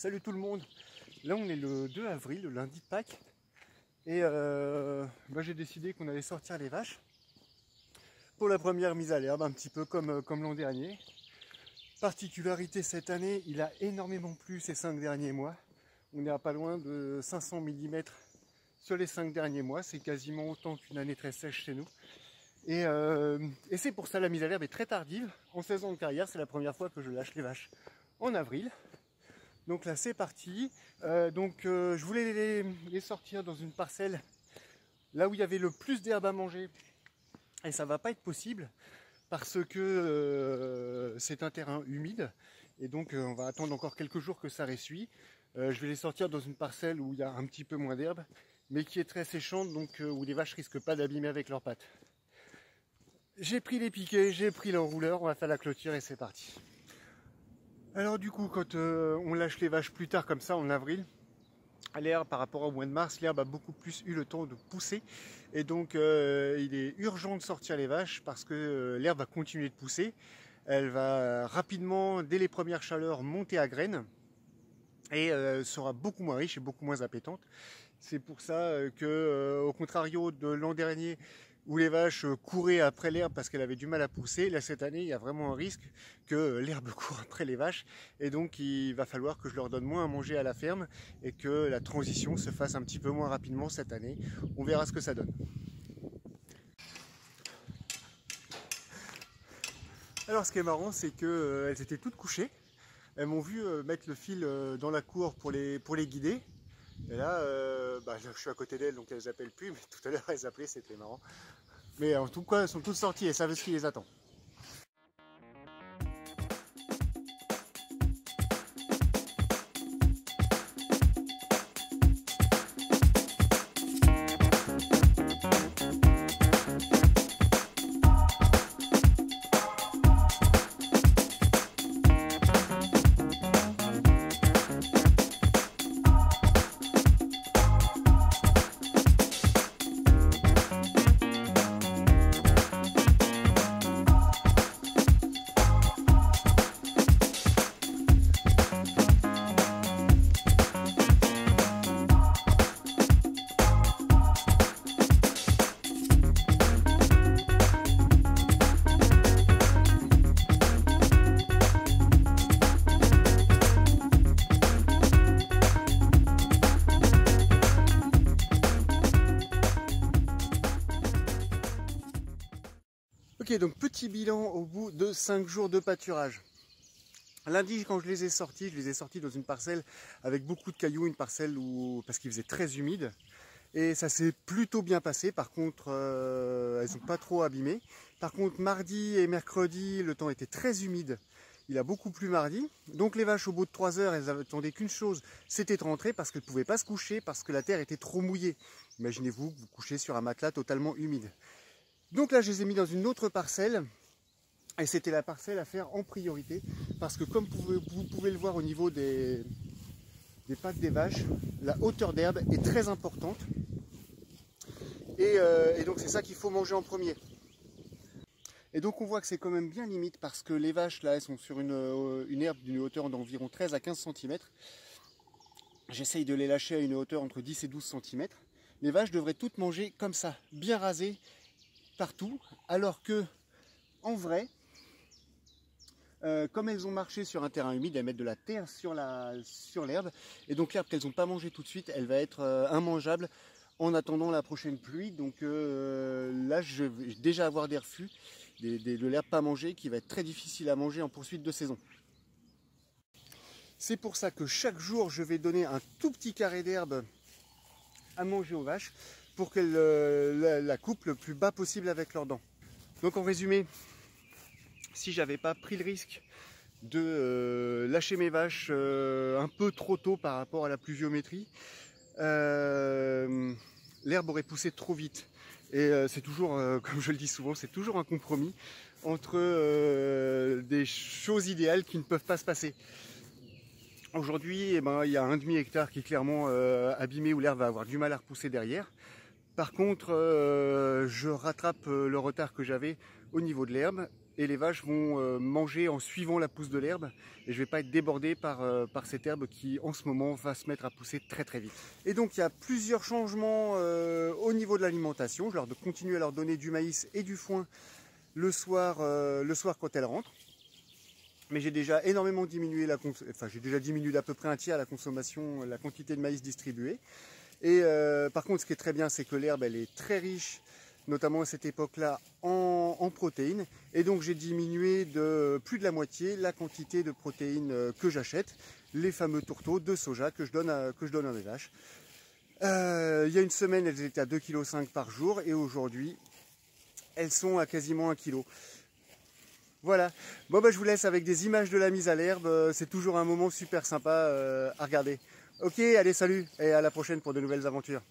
Salut tout le monde. Là on est le 2 avril, le lundi de Pâques. Et j'ai décidé qu'on allait sortir les vaches pour la première mise à l'herbe, un petit peu comme l'an dernier. Particularité cette année, il a énormément plu ces 5 derniers mois. On est à pas loin de 500 mm sur les 5 derniers mois. C'est quasiment autant qu'une année très sèche chez nous. Et c'est pour ça la mise à l'herbe est très tardive. En 16 ans de carrière, c'est la première fois que je lâche les vaches en avril. Donc là c'est parti. Je voulais les sortir dans une parcelle là où il y avait le plus d'herbe à manger. Et ça va pas être possible parce que c'est un terrain humide. Et donc on va attendre encore quelques jours que ça ressuie. Je vais les sortir dans une parcelle où il y a un petit peu moins d'herbe, mais qui est très séchante, donc où les vaches risquent pas d'abîmer avec leurs pattes. J'ai pris les piquets, j'ai pris l'enrouleur, on va faire la clôture et c'est parti. Alors du coup, quand on lâche les vaches plus tard comme ça, en avril, l'herbe par rapport au mois de mars, l'herbe a beaucoup plus eu le temps de pousser. Et donc il est urgent de sortir les vaches parce que l'herbe va continuer de pousser. Elle va rapidement, dès les premières chaleurs, monter à graines. Et sera beaucoup moins riche et beaucoup moins appétante. C'est pour ça que, au contrario de l'an dernier, où les vaches couraient après l'herbe parce qu'elle avait du mal à pousser, là cette année il y a vraiment un risque que l'herbe court après les vaches et donc il va falloir que je leur donne moins à manger à la ferme et que la transition se fasse un petit peu moins rapidement cette année. On verra ce que ça donne. Alors ce qui est marrant, c'est qu'elles étaient toutes couchées. Elles m'ont vu mettre le fil dans la cour pour les guider. Et là, je suis à côté d'elles, donc elles n'appellent plus, mais tout à l'heure elles appelaient, c'était marrant. Mais en tout cas, elles sont toutes sorties et savent ce qui les attend. Ok, donc petit bilan au bout de 5 jours de pâturage. Lundi, quand je les ai sortis dans une parcelle avec beaucoup de cailloux, une parcelle parce qu'il faisait très humide. Et ça s'est plutôt bien passé, par contre, elles n'ont pas trop abîmé. Par contre, mardi et mercredi, le temps était très humide. Il a beaucoup plu mardi. Donc les vaches, au bout de 3 heures, elles attendaient qu'une chose, c'était de rentrer parce qu'elles ne pouvaient pas se coucher, parce que la terre était trop mouillée. Imaginez-vous que vous couchez sur un matelas totalement humide. Donc là, je les ai mis dans une autre parcelle. Et c'était la parcelle à faire en priorité. Parce que comme vous pouvez le voir au niveau des pattes des vaches, la hauteur d'herbe est très importante. Et donc c'est ça qu'il faut manger en premier. Et donc on voit que c'est quand même bien limite parce que les vaches là, elles sont sur une herbe d'une hauteur d'environ 13 à 15 cm. J'essaye de les lâcher à une hauteur entre 10 et 12 cm. Les vaches devraient toutes manger comme ça, bien rasées partout, alors que en vrai, comme elles ont marché sur un terrain humide, elles mettent de la terre sur l'herbe, et donc l'herbe qu'elles n'ont pas mangée tout de suite, elle va être immangeable en attendant la prochaine pluie. Donc là, je vais déjà avoir des reflux, de l'herbe pas mangée, qui va être très difficile à manger en poursuite de saison. C'est pour ça que chaque jour, je vais donner un tout petit carré d'herbe à manger aux vaches, pour qu'elles la coupent le plus bas possible avec leurs dents. Donc en résumé, si j'avais pas pris le risque de lâcher mes vaches un peu trop tôt par rapport à la pluviométrie, l'herbe aurait poussé trop vite. Et c'est toujours, comme je le dis souvent, c'est toujours un compromis entre des choses idéales qui ne peuvent pas se passer. Aujourd'hui, il y a un demi-hectare qui est clairement abîmé, où l'herbe va avoir du mal à repousser derrière. Par contre, je rattrape le retard que j'avais au niveau de l'herbe et les vaches vont manger en suivant la pousse de l'herbe et je ne vais pas être débordé par cette herbe qui en ce moment va se mettre à pousser très très vite. Et donc il y a plusieurs changements au niveau de l'alimentation. Je leur continue à leur donner du maïs et du foin le soir quand elles rentrent. Mais j'ai déjà énormément diminué j'ai déjà diminué d'à peu près un tiers la consommation, la quantité de maïs distribuée. Et par contre, ce qui est très bien, c'est que l'herbe, elle est très riche, notamment à cette époque-là, en protéines. Et donc, j'ai diminué de plus de la moitié la quantité de protéines que j'achète, les fameux tourteaux de soja que je donne à mes vaches. Il y a une semaine, elles étaient à 2,5 kg par jour et aujourd'hui, elles sont à quasiment 1 kg. Voilà, bon je vous laisse avec des images de la mise à l'herbe, c'est toujours un moment super sympa à regarder. Ok, allez salut et à la prochaine pour de nouvelles aventures.